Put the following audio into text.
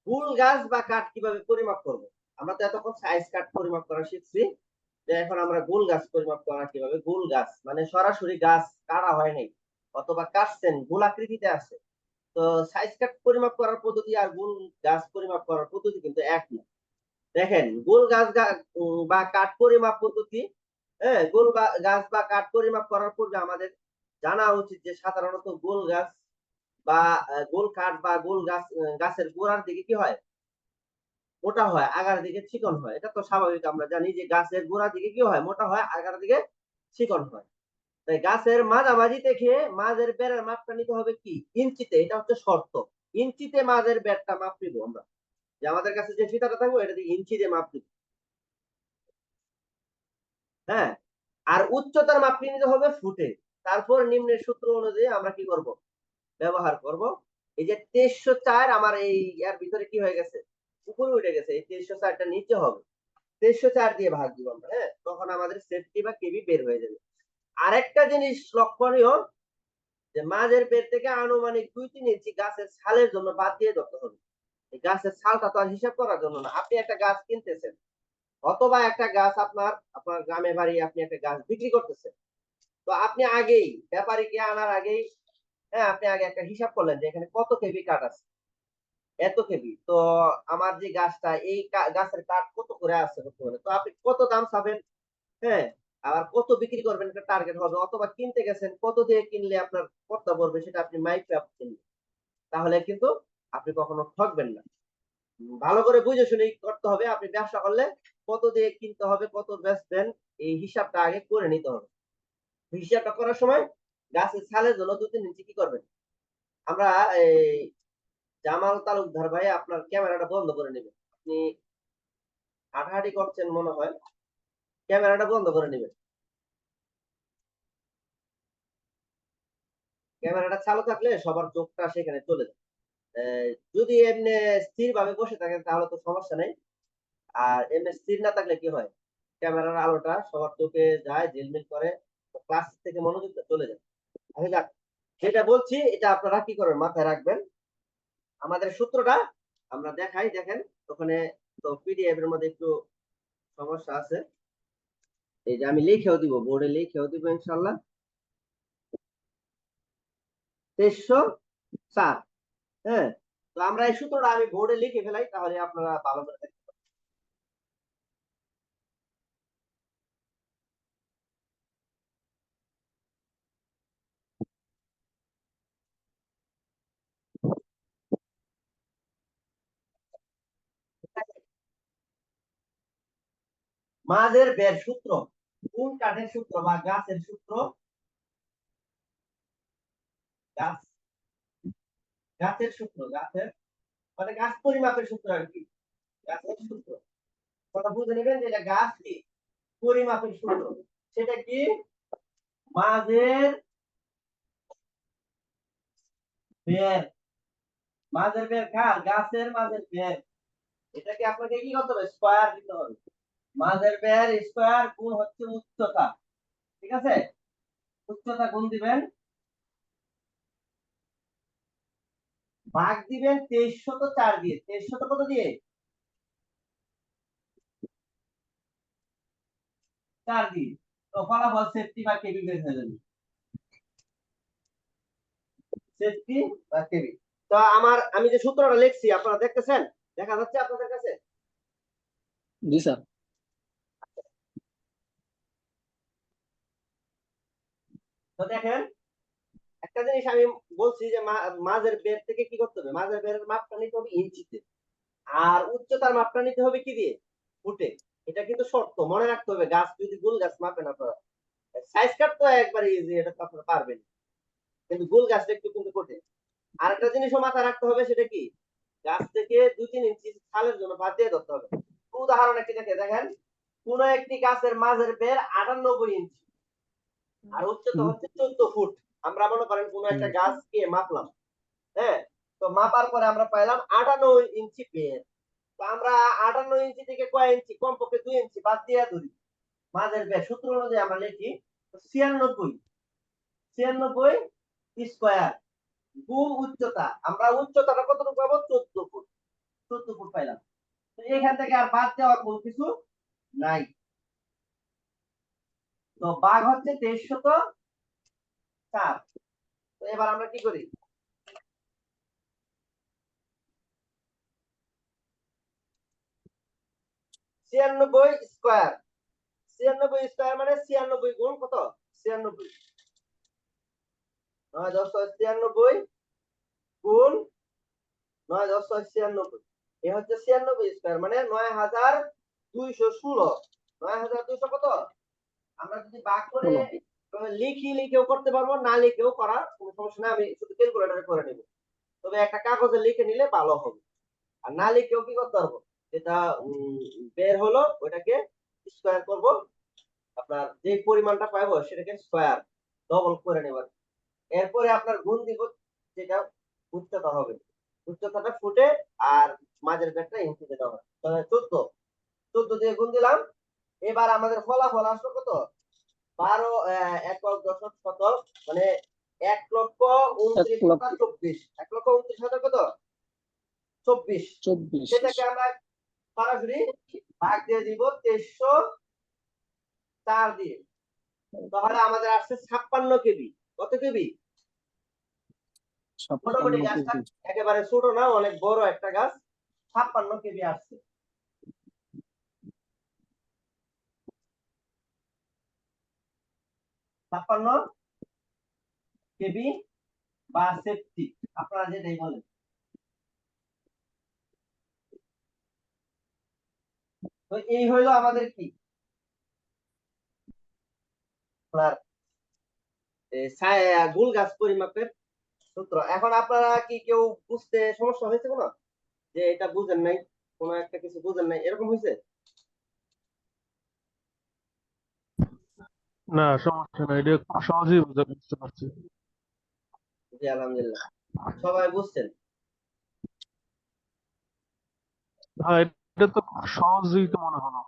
গুল গাছ বা কাঠ কিভাবে পরিমাপ করব? আমরা তো এতক্ষণ সাইজ কাঠ পরিমাপ করা শিখছি, যে এখন আমরা গুল গাছ পরিমাপ করা কিভাবে। গুল গাছ মানে সরাসরি গাছ কাটা হয় নাই, অথবা কাটছেন গোলাকৃতিতে আছে। তো সাইজ কাঠ পরিমাপ করার পদ্ধতি আর গুল গাছ পরিমাপ করার পদ্ধতি কিন্তু এক না। দেখেন গোল গাছ বা কাঠ পরিমাপ পদ্ধতি, হ্যাঁ, গাছ বা কাঠ পরিমাপ করার পূর্বে আমাদের জানা উচিত যে সাধারণত গোল গাছ বা গোল কাঠ বা গোল গাছ, গাছের গোড়ার দিকে কি হয়, মোটা হয়, আগার দিকে চিকন হয়। এটা তো স্বাভাবিক, আমরা জানি যে গাছের গোড়ার দিকে কি হয়, মোটা হয়, আগার দিকে চিকন হয়। তাই গাছের মাঝামাঝি থেকে মাঝের বেড়ের মাপটা নিতে হবে কি ইঞ্চিতে, এটা হচ্ছে শর্ত। ইঞ্চিতে মাঝের বেড়টা মাপ নিব আমরা, যে আমাদের কাছে যে ফিতাটা থাকবে এটা দিয়ে ইঞ্চি দিয়ে মাপ নিব। হ্যাঁ, আর উচ্চতার মাপ নিতে হবে ফুটে। তারপর নিম্নের সূত্র অনুযায়ী আমরা কি করব, ব্যবহার করব। এই যে 2304 আমার এই এর ভিতরে কি হয়ে গেছে, উপরে উঠে গেছে। এই 2304টা নিচে হবে, 2304 দিয়ে ভাগ দিব আমরা। হ্যাঁ, তখন আমাদের সেফটি বা কেবি বের হয়ে যাবে। আরেকটা জিনিস লক্ষণীয়, যে মাঝের বের থেকে আনুমানিক 2-3 ইঞ্চি গাছের ছালের জন্য বাদ দিয়ে ধরতে হবে। এই গাছের ছালটা তো আর হিসাব করার জন্য না। আপনি একটা গাছ কিনতেছেন, অথবা একটা গাছ আপনার আপনার গ্রামে বাড়ি, আপনি একটা গাছ বিক্রি করতেছেন। তো আপনি আগেই ব্যাপারীকে আনার আগেই, হ্যাঁ, আপনি আগে একটা হিসাব করলেন যে এখানে কত কেবি কাঠ আছে, এত কেবি। তো আমার যে গাছটা, এই গাছের কাঠ কত করে আছে বর্তমানে, তো আপনি কত দাম চাবেন, হ্যাঁ, আবার কত বিক্রি করবেন একটা টার্গেট হবে। অথবা কিনতে গেছেন, কত দিয়ে কিনলে আপনার কর্তা পড়বে সেটা আপনি মাইপে কিনবেন। তাহলে কিন্তু আপনি কখনো ঠকবেন না। ভালো করে বুঝে শুনে করতে হবে। আপনি ব্যবসা করলে কত দিয়ে কিনতে হবে, কত বেচবেন, এই হিসাবটা আগে করে নিতে হবে। হিসাবটা করার সময় গাছের ছালের জন্য 2-3 ইঞ্চি কি করবেন। আমরা এই জামাল তালুকদার ভাই, আপনার ক্যামেরাটা বন্ধ করে নেবেন। আপনি হাঁটাহাঁটি করছেন মনে হয়, ক্যামেরাটা বন্ধ করে নেবেন। ক্যামেরাটা চালু থাকলে সবার চোখটা সেখানে চলে যায়। যদি এমনি স্থির ভাবে বসে থাকেন তাহলে তো সমস্যা নেই। আর এমনি স্থির না থাকলে কি হয়, ক্যামেরার আলোটা সবার চোখে যায়, ঝিলমিল করে, ক্লাস থেকে মনোযোগটা চলে যায়। আচ্ছা যাক, যেটা বলছি এটা আপনারা কি করবেন, মাথায় রাখবেন। আমাদের সূত্রটা আমরা দেখাই, দেখেন ওখানে। তো পিডিএফ এর মধ্যে একটু সমস্যা আছে, এই যে আমি লিখেও দিব, বোর্ডে লিখেও দিব ইনশাল্লাহ। 2304। হ্যাঁ, তো আমরা এই সূত্রটা আমি বোর্ডে লিখে ফেলাই, তাহলে আপনারা ভালো করে দেখতে পাবেন। মাঝের বের সূত্র, কোন কাঠের সূত্র বা গাছের সূত্র, গাছ গাছের সূত্র, গাছের মানে গাছ পরিমাপের সূত্র আর কি, গাছের সূত্র। কথা বুঝে নেবেন যে এটা গাছ কি পরিমাপের সূত্র, সেটা কি মাঝের বের। মাঝের বের কার, গাছের মাঝের বের। এটাকে আপনাকে কি করতে হবে, স্কয়ার দিতে হবে। মাঝের বের স্কয়ার গুণ হচ্ছে উচ্চতা, ঠিক আছে। উচ্চতা গুণ দিবেন, ভাগ দিবেন 2304 দিয়ে। 2300 কত দিয়ে, 4 দিয়ে। তো ফলাফল সেফটি বা কেবি বের হয়ে যাবে। সেফটি বা কেবি। তো আমি যে সূত্রটা লিখছি আপনারা দেখতেছেন, দেখা যাচ্ছে আপনাদের কাছে। জি স্যার। তো দেখেন, একটা জিনিস আমি বলছি যে মাঝের বের থেকে কি করতে হবে, মাঝের বেরের মাপটা নিতে হবে ইঞ্চিতে। আর উচ্চতার মাপটা নিতে হবে কি দিয়ে, ফুটে। এটা কিন্তু শর্ত, মনে রাখতে হবে। গাছ যদি গোল গাছ মাপেন আপনারা, সাইজ কাট তো একবার ইজি, এটা তো আপনারা পারবেন, কিন্তু গোল গাছটা একটু কিন্তু কঠিন। আর একটা জিনিসও মাথায় রাখতে হবে, সেটা কি, গাছ থেকে 2-3 ইঞ্চি ছালের জন্য বাদ দিয়ে ধরতে হবে। উদাহরণ একটি দেখেন, কোন একটি গাছের মাঝের বের 98 ইঞ্চি, আর উচ্চতা হুম, হচ্ছে 14 ফুট। আমরা মনে করেন কোন একটা হুম, গাছকে মাপলাম, হ্যাঁ, তো মাপার পরে আমরা পাইলাম 98 ইঞ্চি বের। তো আমরা 58 ইঞ্চি থেকে কয় ইঞ্চি, কমপক্ষে 2 ইঞ্চি বাদ দিয়ে ধরি। মাঝের বের সূত্র অনুযায়ী আমরা লিখি 96, 96 স্কয়ার গুণ উচ্চতা। আমরা উচ্চতাটা কতটুকু পাবো, 14 ফুট। আর বাদ দেওয়ার কোনো কিছু নাই। তো ভাগ হচ্ছে 2304। তো এবার আমরা কি করি, 96 স্কয়ার, 96 স্কয়ার মানে 96 গুণ কত, 96, 9 10 96 গুণ 9 10 96, এ হচ্ছে 96 স্কয়ার মানে 9216। 9200 কত, আমরা যদি ভাগ করে লিখেও করতে পারবো, না লিখেও করার কোনো সমস্যা নাই, আমি শুধু ক্যালকুলেটরে করে নেব। তবে একটা কাগজে লিখে নিলে ভালো হবে, আর না লিখেও কি করতে পারবো, যেটা বের হলো ওইটাকে স্কয়ার করব, আপনার যে পরিমাণটা পাবো সেটাকে স্কয়ার ডবল করে নেব। এরপরে আপনার গুণ দিব, যেটা উচ্চতা হবে, উচ্চতাটা ফুটে আর মাঝের ব্যাগটা ইঞ্চিতে দেওয়া হবে। তাহলে 14 দিয়ে গুণ দিলাম। এবার আমাদের ফলাফল আসলো কত, 12 একক দশক শতক মানে 1,29,24, 1,29,000 কত, 24। 24 সেটাকে আমরা সরাসরি ভাগ দিয়ে দিব 2304 দিয়ে। তাহলে আমাদের আসছে 56 কেবি। কত কেবি, মোটামুটি 56 গাছটা কেজি। একেবারে ছোট না, অনেক বড় একটা গাছ, 56 কেবি আসছে। ছাপ্পান্ন কেবি বা সেফটি, আপনারা যেটাই বলেন। তো এই হইলো আমাদের কি, আপনার গুল গাছ পরিমাপের সূত্র। এখন আপনারা কি কেউ বুঝতে সমস্যা হয়েছে কোনো, যে এটা বুঝেন নাই, কোনো একটা কিছু বুঝেন নাই, এরকম হয়েছে? না, সমস্যা নাই, এটা খুব সহজেই বুঝতে পারছি। জি আলহামদুলিল্লাহ, সবাই বুঝছেন। হ্যাঁ, এটা তো খুব সহজেই তো মনে হলো।